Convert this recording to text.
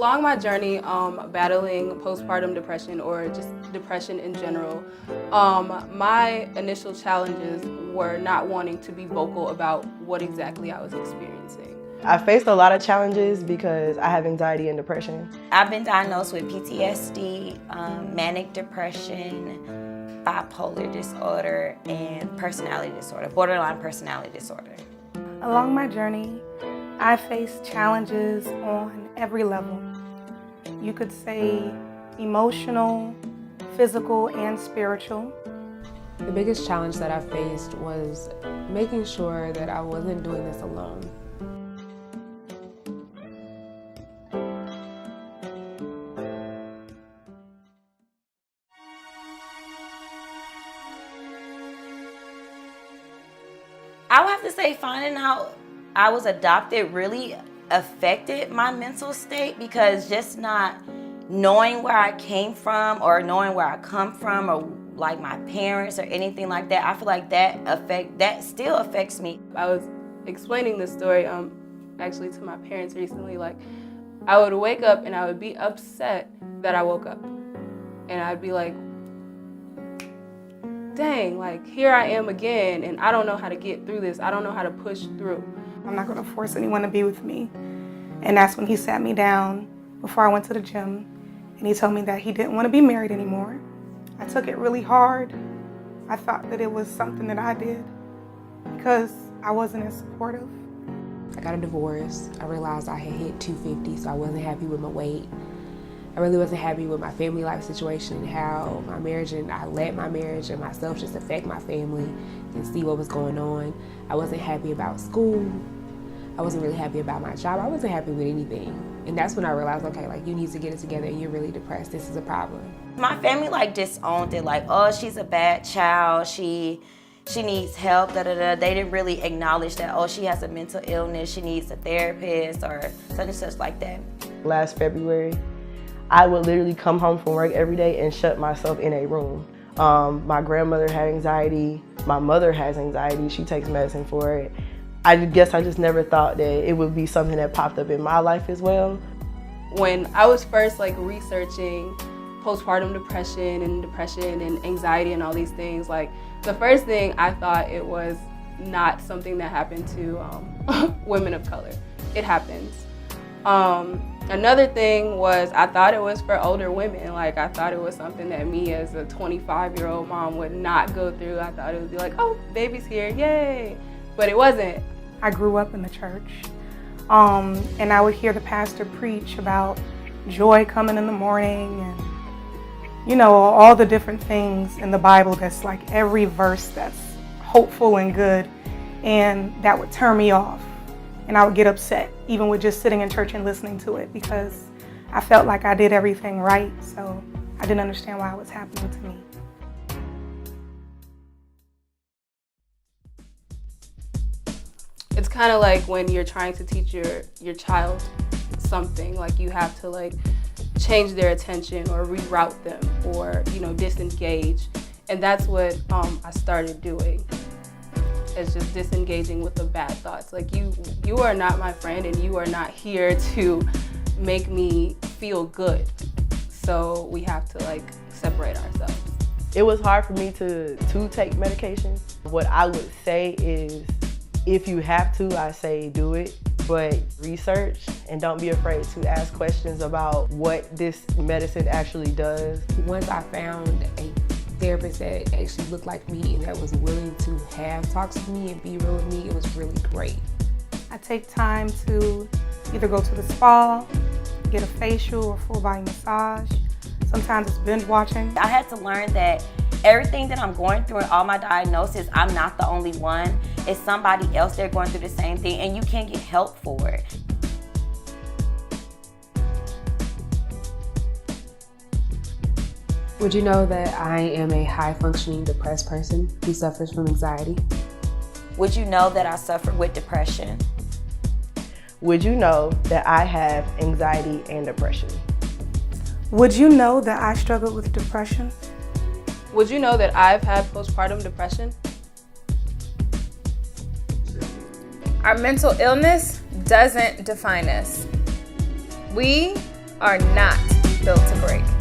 Along my journey battling postpartum depression or just depression in general, my initial challenges were not wanting to be vocal about what exactly I was experiencing. I faced a lot of challenges because I have anxiety and depression. I've been diagnosed with PTSD, manic depression, bipolar disorder, and personality disorder, borderline personality disorder. Along my journey, I faced challenges on every level. You could say emotional, physical, and spiritual. The biggest challenge that I faced was making sure that I wasn't doing this alone. I would have to say finding out I was adopted really affected my mental state, because just not knowing where I came from or knowing where I come from or like my parents or anything like that, I feel like that still affects me. I was explaining this story actually to my parents recently. Like, I would wake up and I would be upset that I woke up. And I'd be like, dang, like here I am again and I don't know how to get through this. I don't know how to push through. I'm not going to force anyone to be with me. And that's when he sat me down before I went to the gym, and he told me that he didn't want to be married anymore. I took it really hard. I thought that it was something that I did because I wasn't as supportive. I got a divorce. I realized I had hit 250, so I wasn't happy with my weight. I really wasn't happy with my family life situation and how my marriage, and I let my marriage and myself just affect my family and see what was going on. I wasn't happy about school. I wasn't really happy about my job. I wasn't happy with anything. And that's when I realized, okay, like you need to get it together and you're really depressed. This is a problem. My family like disowned it, like, oh, she's a bad child. She needs help, da da da. They didn't really acknowledge that, oh, she has a mental illness. She needs a therapist or such and such like that. Last February, I would literally come home from work every day and shut myself in a room. My grandmother had anxiety. My mother has anxiety. She takes medicine for it. I guess I just never thought that it would be something that popped up in my life as well. When I was first like researching postpartum depression and anxiety and all these things, like the first thing I thought it was not something that happened to women of color. It happens. Another thing was I thought it was for older women. Like I thought it was something that me as a 25-year-old mom would not go through. I thought it would be like, oh, baby's here, yay. But it wasn't. I grew up in the church, and I would hear the pastor preach about joy coming in the morning and, you know, all the different things in the Bible that's like every verse that's hopeful and good, and that would turn me off. And I would get upset, even with just sitting in church and listening to it, because I felt like I did everything right, so I didn't understand why it was happening to me. It's kind of like when you're trying to teach your child something, like you have to like change their attention or reroute them or, you know, disengage. And that's what I started doing. It's just disengaging with the bad thoughts. Like you are not my friend and you are not here to make me feel good. So we have to like separate ourselves. It was hard for me to take medication. What I would say is, if you have to, I say do it, but research and don't be afraid to ask questions about what this medicine actually does. Once I found a therapist that actually looked like me and that was willing to have talks with me and be real with me, it was really great. I take time to either go to the spa, get a facial or full body massage. Sometimes it's binge watching. I had to learn that everything that I'm going through and all my diagnosis, I'm not the only one. It's somebody else that's going through the same thing, and you can get help for it. Would you know that I am a high-functioning depressed person who suffers from anxiety? Would you know that I suffer with depression? Would you know that I have anxiety and depression? Would you know that I struggle with depression? Would you know that I've had postpartum depression? Our mental illness doesn't define us. We are not built to break.